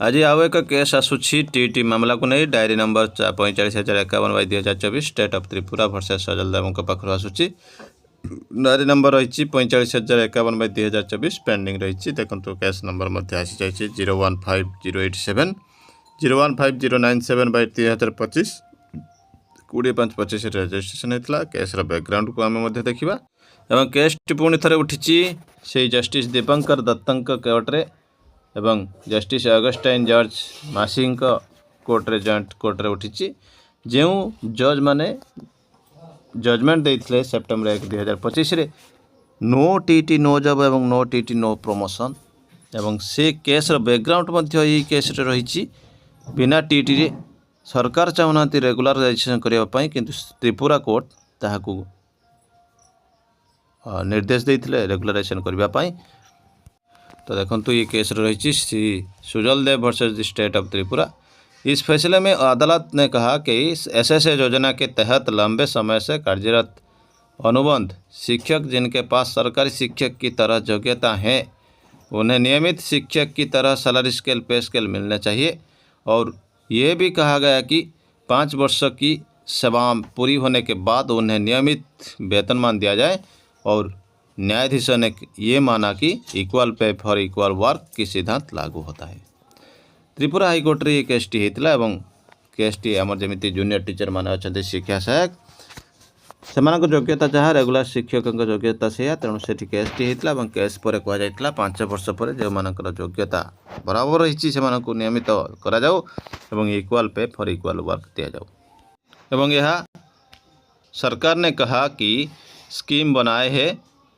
आज आउ एक केस आसूची टीटी मामला को नहीं diary number 45,051/2024 state of Tripura versus Sajal Dev पाखर आसूची। डायरी नंबर रही 45,051/2024 पेंडिंग रही। देखो केस नंबर आसी जाइए 015087 015097/2025 20/5/25 रजिस्ट्रेशन होता। केस्र बैकग्राउंड को आम देखा और केस पुणी थे उठी से जस्टिस दीपंकर दत्तों कोर्टे एवं जस्टिस अगस्टाइन जॉर्ज मासी कोर्टे जॉइंट कोर्टे उठी। जो जज माने जजमेंट देते September 1 2025 no TT no job एवं नो टीटी नो प्रमोशन एवं से केस्र बैकग्राउंड यही केस रही। बिना टीटी रे सरकार चाहूना रेगुलाराइजेशन करने किंतु त्रिपुरा कोर्ट ताहाकू निर्देश देते रेगुलाराइजेशन करने। तो देखो ये केस रही Sujal Dev versus the state of Tripura. इस फैसले में अदालत ने कहा कि इस एसएसए योजना के तहत लंबे समय से कार्यरत अनुबंध शिक्षक जिनके पास सरकारी शिक्षक की तरह योग्यता है उन्हें नियमित शिक्षक की तरह सैलरी स्केल पे स्केल मिलना चाहिए। और ये भी कहा गया कि 5 वर्ष की सेवा पूरी होने के बाद उन्हें नियमित वेतनमान दिया जाए। और न्यायाधीशों ने ये माना कि equal pay for equal work की सिद्धांत लागू होता है। त्रिपुरा हाईकोर्ट रे केसटी होता और केसटी आमर जमी जूनियर टीचर मान अच्छा शिक्षा सहायक से योग्यता जहाँ रेगुलर शिक्षकों योग्यता से तेणु से केसटी होता और केस पर कहुला 5 वर्ष पर जो मानकर योग्यता बराबर रही से नियमित कर equal pay for equal work दि जाऊ। एवं यह सरकार ने कहा कि स्कीम बनाए है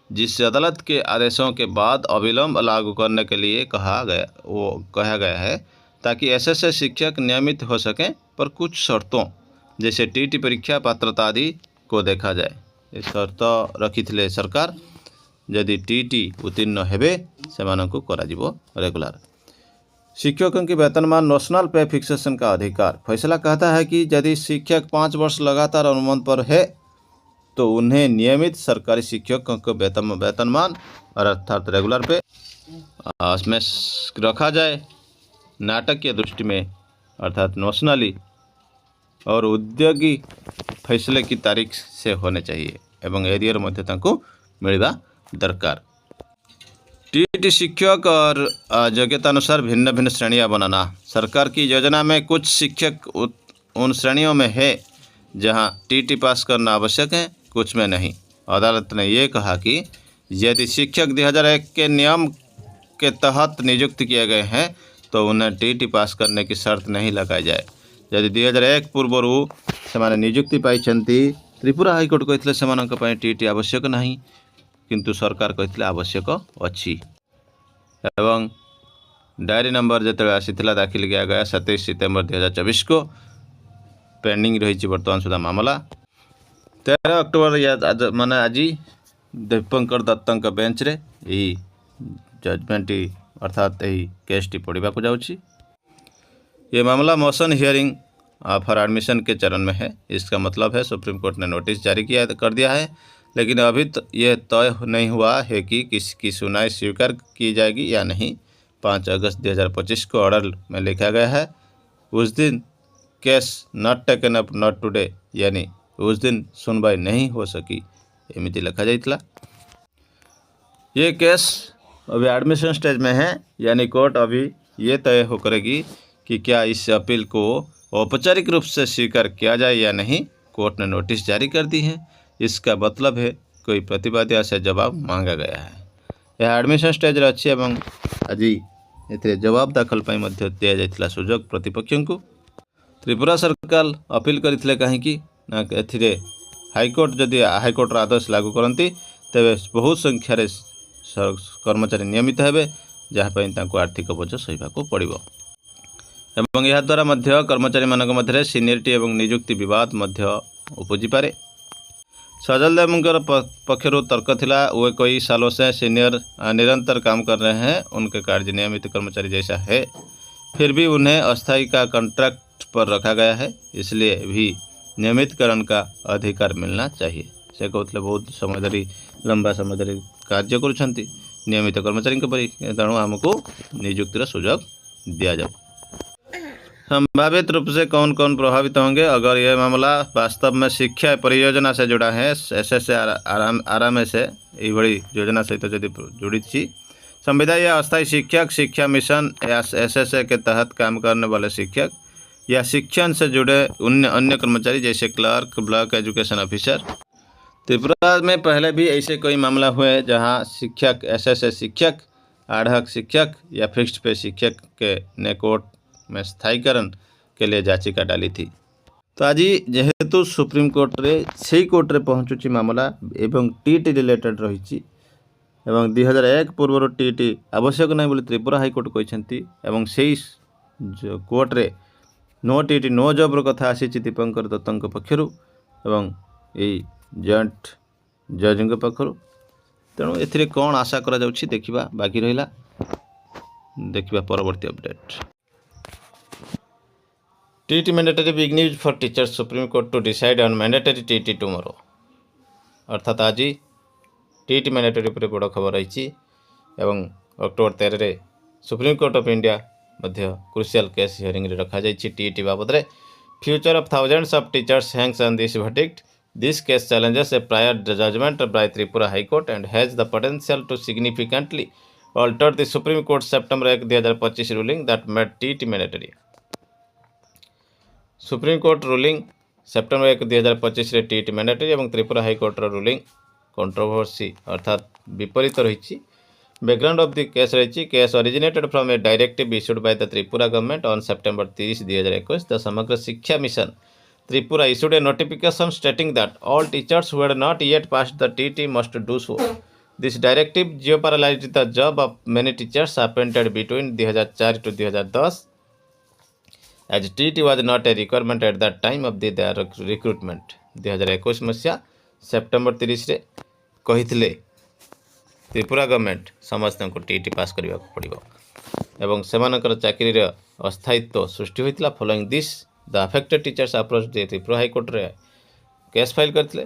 जिससे अदालत के आदेशों के बाद अविलंब लागू करने के लिए कहा गया है ताकि एसएसए शिक्षक नियमित हो सकें पर कुछ शर्तों जैसे टीटी परीक्षा पात्रता आदि को देखा जाए। ये शर्त रखी थे सरकार यदि टीटी उत्तीर्ण हेबे सेमानंकु कराजिबो रेगुलर। शिक्षकों की वेतनमान नेशनल पे फिक्सेशन का अधिकार फैसला कहता है कि यदि शिक्षक 5 वर्ष लगातार अनुबंध पर है तो उन्हें नियमित सरकारी शिक्षकों को वेतनमान अर्थात रेगुलर पे इसमें रखा जाए। नाटक की दृष्टि में अर्थात नेशनली और उद्योगी फैसले की तारीख से होने चाहिए एवं एरियर मध्य तक मिलवा दरकार। टीटी शिक्षक और योग्यता अनुसार भिन्न भिन्न श्रेणियां बनाना। सरकार की योजना में कुछ शिक्षक उन श्रेणियों में है जहां टीटी पास करना आवश्यक है, कुछ में नहीं। अदालत ने यह कहा कि यदि शिक्षक 2001 के नियम के तहत नियुक्त किए गए हैं तो उन्हें टीटी पास करने की शर्त नहीं लगाई जाए। यदि 2001 पूर्वर से नियुक्ति पाई त्रिपुरा हाईकोर्ट कहते से टीटी आवश्यक नहीं किंतु सरकार कहते आवश्यक अच्छी। एवं डायरी नंबर जो आसीला दाखिल किया गया 27 सितंबर 2024 को पेंडिंग रही बर्तमान सुधा मामला। 13 अक्टोबर माने आज दीपंकर दत्तों बेंच रे यही जजमेंट अर्थात यही केसटी पढ़ा जाऊँगी। ये मामला मोशन हियरिंग फॉर एडमिशन के चरण में है। इसका मतलब है सुप्रीम कोर्ट ने नोटिस जारी कर दिया है लेकिन अभी यह तय नहीं हुआ है कि किसकी सुनवाई स्वीकार की जाएगी या नहीं। 5 अगस्त 2025 को ऑर्डर में लिखा गया है उस दिन case not taken up not today यानी उस दिन सुनवाई नहीं हो सकी एमती लिखा जाइए। ये केस अभी एडमिशन स्टेज में है यानी कोर्ट अभी ये तय हो करेगी कि क्या इस अपील को औपचारिक रूप से स्वीकार किया जाए या नहीं। कोर्ट ने नोटिस जारी कर दी है। इसका मतलब है कोई प्रतिवादी से जवाब मांगा गया है। यह एडमिशन स्टेज अच्छी और आज ए जवाब दाखल दि जाता सुजोग प्रतिपक्ष को। त्रिपुरा सरकार अपील करते कहीं हाईकोर्ट जदि हाईकोर्टर आदेश लागू करती तेरे बहुत संख्यार कर्मचारी नियमित हेबे जहाँपाई आर्थिक बोझ सहिबाकू पड़िबो। एवं यह द्वारा मध्य कर्मचारी मानक मध्य सीनियरिटी और नियुक्ति विवाद मध्य उपजी पारे। सजल देवंकर पक्षर तर्क थिला वे कई सालों से सीनियर निरंतर काम कर रहे हैं, उनके कार्य नियमित कर्मचारी जैसा है फिर भी उन्हें अस्थायी का कॉन्ट्रैक्ट पर रखा गया है, इसलिए भी नियमितकरण का अधिकार मिलना चाहिए। से कहते बहुत समय धरी लंबा समय धरी कार्य करुँच नियमित कर्मचारी तेणु आमको नियुक्तिर सुजोग दि जाऊ। संभावित रूप से कौन कौन प्रभावित होंगे अगर यह मामला वास्तव में शिक्षा परियोजना से जुड़ा है। एसएसए आराम से ये योजना सहित जदि जुड़ी संविदा या अस्थायी शिक्षक, शिक्षा मिशन या एसएसए के तहत काम करने वाले शिक्षक या शिक्षण से जुड़े अन्य कर्मचारी जैसे clerk, block education officer. Tripura में पहले भी ऐसे कोई मामला हुए जहां शिक्षक, एसएसए शिक्षक, आढ़क शिक्षक या फिक्स्ड पे शिक्षक के ने कोर्ट में स्थायीकरण के लिए याचिका डाली थी। तो आज जेहेतु सुप्रीम कोर्ट रे से कोर्ट रे पहुँचुची मामला एवं टीटी रिलेटेड रही एवं 2001 पूर्व टीटी आवश्यक नहीं बोली त्रिपुरा हाईकोर्ट कहते एवं से कोर्ट रे नो टीटी नो जॉब कथा आसी दीपंकर दत्तों पक्षर एवं यही जॉइंट जज पक्षर। तेणु ए कौन आशा करा जाउछि देखिबा, बाकी रहिला देखिबा परवर्ती update. TT mandatory big news for teachers, Supreme Court to decide on mandatory TT tomorrow. अर्थात आज टीटी मैंडेटरी पर बड़ खबर रही एवं अक्टोबर 13 रे supreme court of India Madhya crucial case hearing रे रखा जाइछि। टीटी बाबद रे future of thousands of teachers Hanks on this verdict. This case challenges a prior judgment by Tripura High Court and has the potential to significantly alter the Supreme Court's September 1, 2025 ruling that made TT mandatory. Supreme court ruling September 1, 2025 रे TT mandatory एवं Tripura high court ruling controversy अर्थात विपरीत रही। Background of the case रही case originated from A directive issued by the Tripura government on September 30, 2021। The समग्र शिक्षा mission Tripura issued a notification stating that all teachers who had not yet passed the TT must do so. This directive jeopardized the job of many teachers appointed between 2004 to 2010, as TT was not a requirement at that time of their recruitment. 2021 मसीहा September 30 रे कही Tripura government समस्त को TT पास करने को पड़ो एवं सेमानकर चाकरी अस्थायित्व सृष्टि होता। Following this the affected teachers approach the Tripura high court रे केस फाइल करते।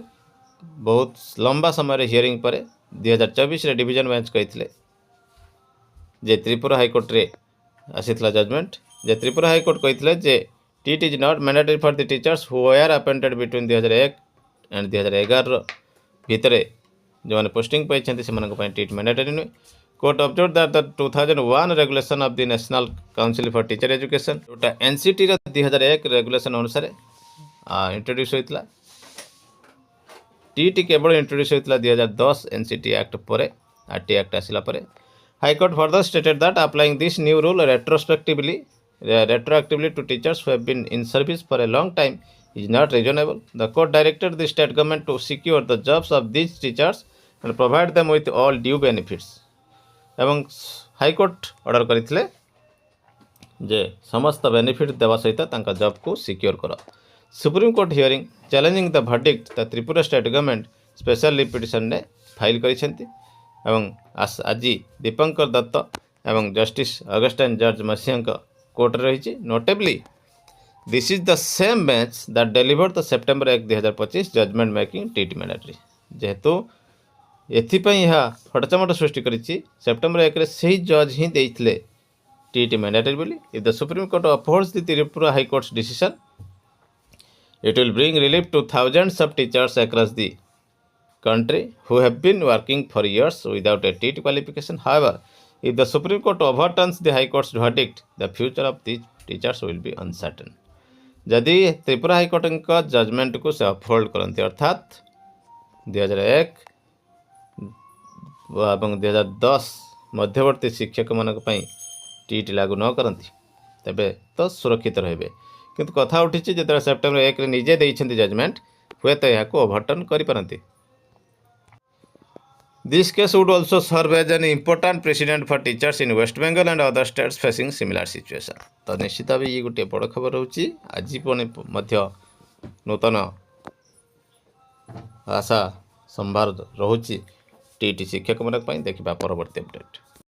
बहुत लंबा समय हियरिंग पर 2024 रे डिवीजन बेंच कहते जे त्रिपुरा हाईकोर्ट रे आसीला जजमेंट जे त्रिपुरा हाईकोर्ट कहते जे TT is not mandatory for the teachers who were appointed between 2001 and 2011 भितर जो मैंने पोस्टिंग पाई से टीटी मैंडेटरी नुहे। Court observe that the 2001 regulation of the National Council for Teacher Education जोटा एनसीटी रे 2001 रेगुलेशन अनुसार इंट्रोड्यूस होता। टीटी केवल इंट्रोड्यूस होता 2010 एनसीटी एक्ट पर आरटी एक्ट आसला पर। High court further stated that applying this new rule retroactively to teachers who have been in service for a long time is not reasonable. The court directed the state government to secure the jobs of these teachers and provide them with all due benefits. एवं high court order करते जे समस्त benefit देवा सहित job को secure कर। Supreme Court hearing challenging the verdict the Tripura state government special leave petition ने file कर आज दीपंकर दत्त एवं justice Augustine George Masih court रही। Notably this is the same bench that delivered the September 1, 2025 judgement making TT mandatory. जेहेतु एथिपाई यह फटचमट सृष्टि करिछि September 1 से ही जज ही देइथिले टीटी मैंडेटरी बोली। If the supreme court upholds the Tripura high courts decision it will bring relief two thousands of teachers across the country who have been working for years without a TT qualification. However, if the Supreme Court overturns the High Court's verdict, the future of these teachers will be uncertain. यदि Tripura high court का judgement को से uphold करते अर्थात 2001 और 2010 मध्यवर्ती शिक्षक मानक टीटी लागू न करती तेबे तो सुरक्षित रहे। किंतु कथा उठी जो सेप्टेम्बर 1 निजे देइछन्ति जजमेंट हुए तो यह ओभरटर्न करिपारंती। This case would also serve as an important precedent for teachers in West Bengal and other states facing similar situation. तो निश्चित भाव ये गोटे बड़ खबर रोचे आज मध्य नूतन आशा संभार रोचे टीटी शिक्षक मानक देखा परवर्ती अपडेट।